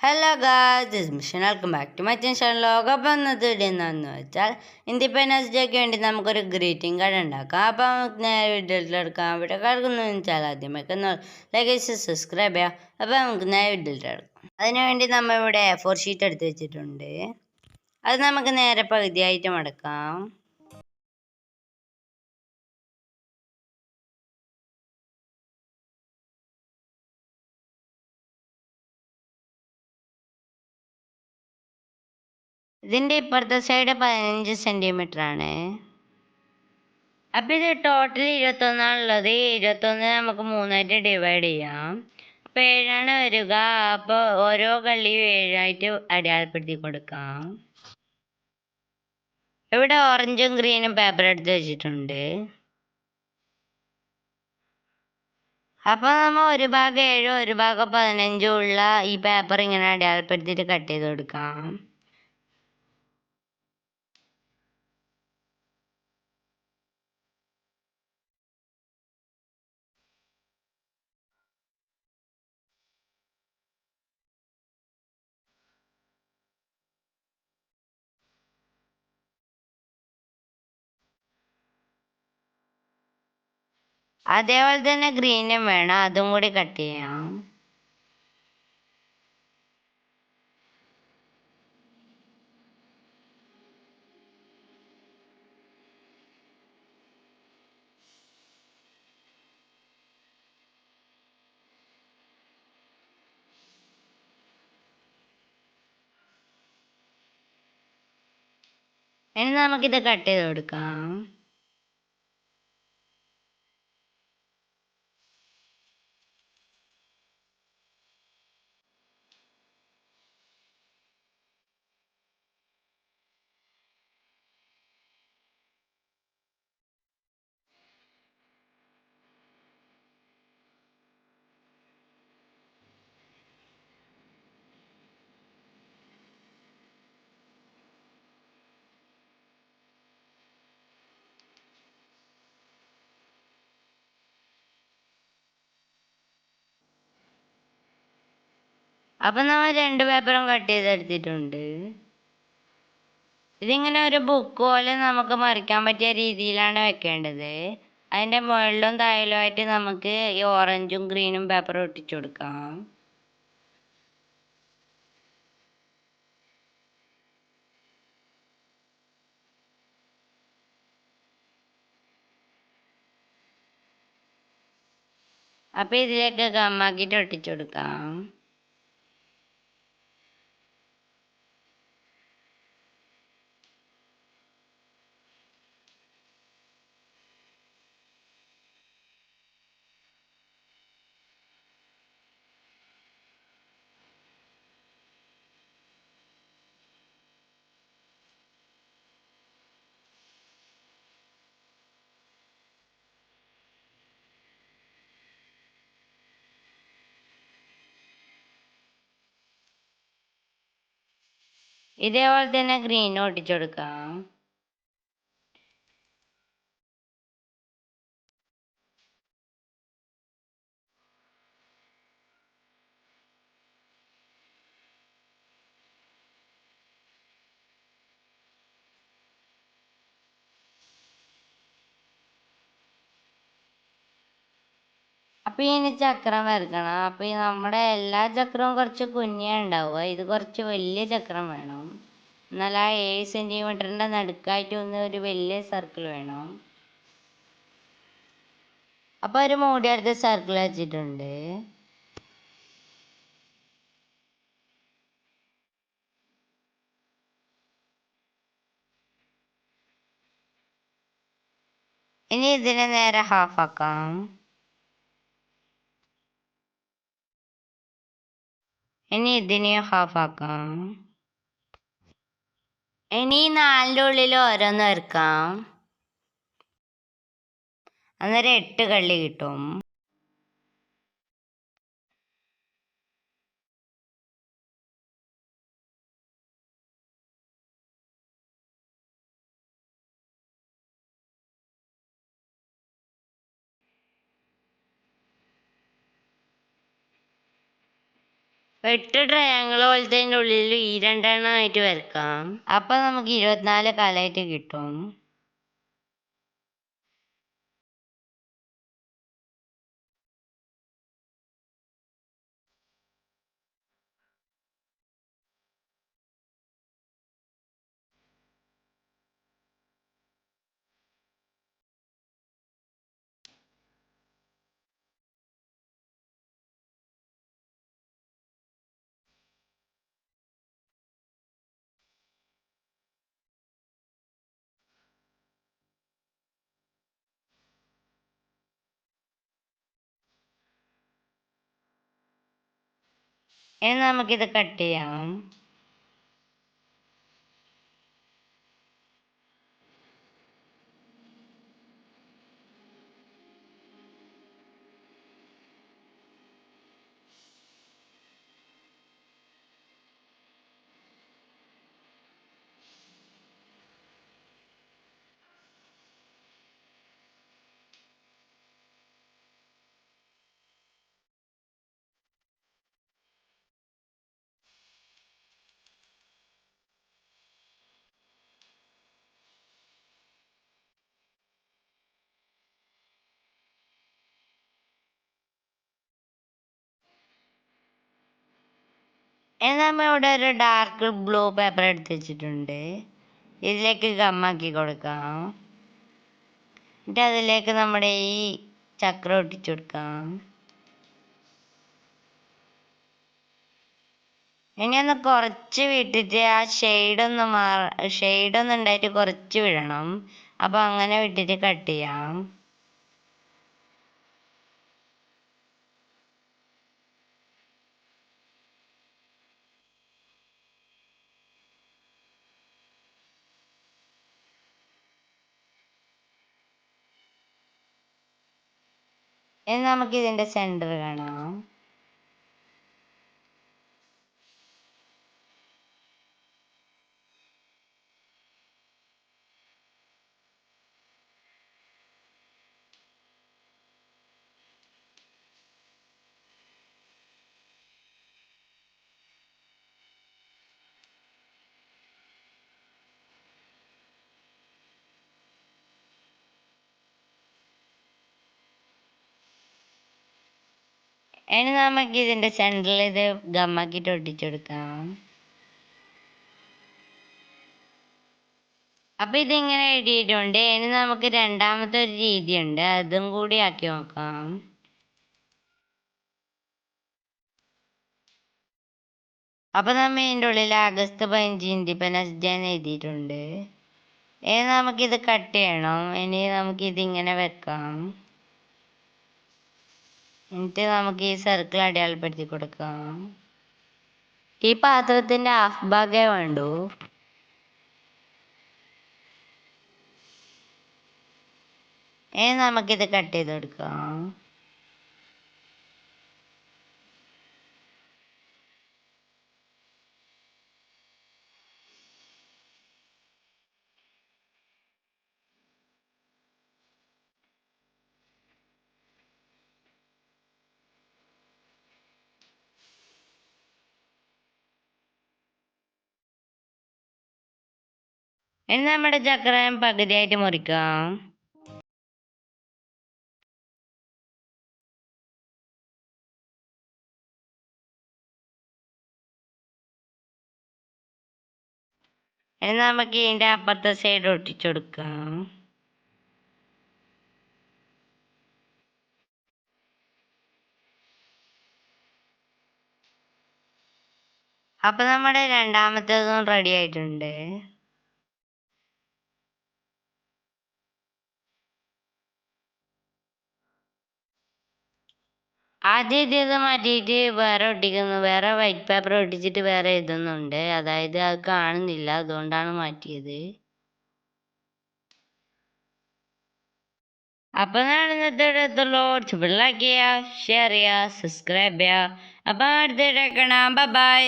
Hello guys, this mission welcome back to my channel. ലോകകപ്പ് എന്നത് എന്താണെന്ന് വെച്ചാൽ ഇൻഡിപെൻഡൻസ് ഡേക്ക് വേണ്ടി നമുക്കൊരു ഗ്രീറ്റിംഗ് കാർഡ് ഉണ്ടാക്കാം. അപ്പോൾ നമുക്ക് നേരെ വീഡിയോയിലെടുക്കാം. വീഡിയോ കാർഡൊന്നും വെച്ചാൽ ആദ്യമൊക്കെ ലൈക്ക് സബ്സ്ക്രൈബ് ചെയ്യാം. അപ്പോൾ നമുക്ക് നേരെ വീഡിയോയിലെടുക്കാം. അതിനുവേണ്ടി നമ്മൾ ഇവിടെ A4 ഷീറ്റ് എടുത്ത് വെച്ചിട്ടുണ്ട്. അത് നമുക്ക് നേരെ പകുതിയായിട്ട് മടക്കാം. ഇതിൻ്റെ ഇപ്പുറത്തെ സൈഡ് 15 സെൻറ്റിമീറ്റർ ആണ്. അപ്പോൾ ഇത് ടോട്ടൽ 21ആണുള്ളത്. 21 നമുക്ക് 3ആയിട്ട് ഡിവൈഡ് ചെയ്യാം. അപ്പോൾ 7ആണ് വരിക. അപ്പോൾ ഓരോ കള്ളിയും 7ആയിട്ട് അടയാളപ്പെടുത്തി കൊടുക്കാം. ഇവിടെ ഓറഞ്ചും ഗ്രീനും പേപ്പർ എടുത്ത് വെച്ചിട്ടുണ്ട്. അപ്പോൾ നമ്മൾ ഒരു ഭാഗം 7ഉം ഒരു ഭാഗം 15ഉം ഉള്ള ഈ പേപ്പർ ഇങ്ങനെ അടയാളപ്പെടുത്തിയിട്ട് കട്ട് ചെയ്ത് കൊടുക്കാം. അതേപോലെ തന്നെ ഗ്രീനും വേണം, അതും കൂടി കട്ട് ചെയ്യാം. ഇനി നമുക്കിത് കട്ട് ചെയ്ത് കൊടുക്കാം. അപ്പം നമ്മൾ 2 പേപ്പറും കട്ട് ചെയ്തെടുത്തിട്ടുണ്ട്. ഇതിങ്ങനെ ഒരു ബുക്ക് പോലെ നമുക്ക് മറിക്കാൻ പറ്റിയ രീതിയിലാണ് വെക്കേണ്ടത്. അതിൻ്റെ മുകളിലും താഴെയുമായിട്ട് നമുക്ക് ഈ ഓറഞ്ചും ഗ്രീനും പേപ്പർ ഒട്ടിച്ചു കൊടുക്കാം. അപ്പം ഇതിലേക്ക് ഗമ്മാക്കിയിട്ട് ഒട്ടിച്ചു കൊടുക്കാം. ഇതേപോലെ തന്നെ ഗ്രീനും ഒട്ടിച്ചു കൊടുക്കാം. അപ്പം ഇനി ചക്രം വരക്കണം. അപ്പം നമ്മുടെ എല്ലാ ചക്രവും കുറച്ച് കുഞ്ഞേ ഉണ്ടാവുക. ഇത് കുറച്ച് വലിയ ചക്രം വേണം. എന്നാൽ ആ 7 സെൻറ്റിമീറ്ററിൻ്റെ നടുക്കായിട്ട് ഒരു വലിയ സർക്കിൾ വേണം. അപ്പോൾ ഒരു മൂടിയെടുത്ത് സർക്കിൾ വെച്ചിട്ടുണ്ട്. ഇനി ഇതിനെ നേരെ ഹാഫ് ആക്കാം. ഇനി ഇതിനെയും ഹാഫ് ആക്കാം. ഇനി 4ൻ്റെ ഉള്ളിൽ ഓരോന്ന് വരക്കാം. അന്നേരം 8 കള്ളി കിട്ടും. 8 ട്രയാങ്കിൾ പോലത്തെ ഉള്ളിൽ ഈ രണ്ടെണ്ണമായിട്ട് വരക്കാം. അപ്പൊ നമുക്ക് 24 കാലായിട്ട് കിട്ടും. ഇനി നമുക്കിത് കട്ട് ചെയ്യാം. ഇനി നമ്മൾ ഇവിടെ ഒരു ഡാർക്ക് ബ്ലൂ പേപ്പർ എടുത്ത് വെച്ചിട്ടുണ്ട്. ഇതിലേക്ക് ഗമ്മാക്കി കൊടുക്കാം. എന്നിട്ട് അതിലേക്ക് നമ്മുടെ ഈ ചക്രം ഒട്ടിച്ചു കൊടുക്കാം. ഇനി ഒന്ന് കുറച്ച് വിട്ടിട്ട് ആ ഷെയ്ഡൊന്നും ഉണ്ടായിട്ട് കുറച്ച് വിടണം. അപ്പോൾ അങ്ങനെ വിട്ടിട്ട് കട്ട് ചെയ്യാം. ഇനി നമുക്ക് ഇതിൻ്റെ സെൻറ്റർ കാണാം. ഇനി നമുക്ക് ഇതിൻ്റെ സെൻറ്ററിൽ ഇത് ഗമ്മാക്കിയിട്ട് ഒട്ടിച്ചെടുക്കാം. അപ്പം ഇതിങ്ങനെ എഴുതിയിട്ടുണ്ട്. ഇനി നമുക്ക് രണ്ടാമത്തെ ഒരു രീതിയുണ്ട്, അതും കൂടി ആക്കി നോക്കാം. അപ്പം നമ്മൾ ഇതിൻ്റെ ഉള്ളിൽ ആഗസ്റ്റ് 15 ഇൻഡിപെൻഡൻസ് ഡേ എന്ന് എഴുതിയിട്ടുണ്ട്. ഇനി നമുക്കിത് കട്ട് ചെയ്യണം. ഇനി നമുക്കിതിങ്ങനെ വെക്കാം. എന്നിട്ട് നമുക്ക് ഈ സർക്കിൾ അടയാളപ്പെടുത്തി കൊടുക്കാം. ഈ പാത്രത്തിൻ്റെ ഹാഫ് ഭാഗമേ വേണ്ടൂ. ഇനി നമുക്കിത് കട്ട് ചെയ്ത് കൊടുക്കാം. ഇനി നമ്മുടെ ചക്രം പകുതിയായിട്ട് മുറിക്കാം. ഇനി നമുക്ക് ഇതിൻ്റെ അപ്പുറത്തെ സൈഡ് ഒട്ടിച്ചു കൊടുക്കാം. അപ്പം നമ്മുടെ രണ്ടാമത്തേതും റെഡി ആയിട്ടുണ്ട്. ആദ്യം ഇത് മാറ്റിയിട്ട് വേറെ വൈറ്റ് പേപ്പർ ഒട്ടിച്ചിട്ട് വേറെ എഴുതുന്നുണ്ട്. അതായത് അത് കാണുന്നില്ല, അതുകൊണ്ടാണ് മാറ്റിയത്. അപ്പം ഇന്നത്തെ ലൈക്ക് ചെയ്യുക, ഷെയർ ചെയ്യുക, സബ്സ്ക്രൈബ് ചെയ്യുക. അപ്പം അടുത്ത കാണാം. ബൈ.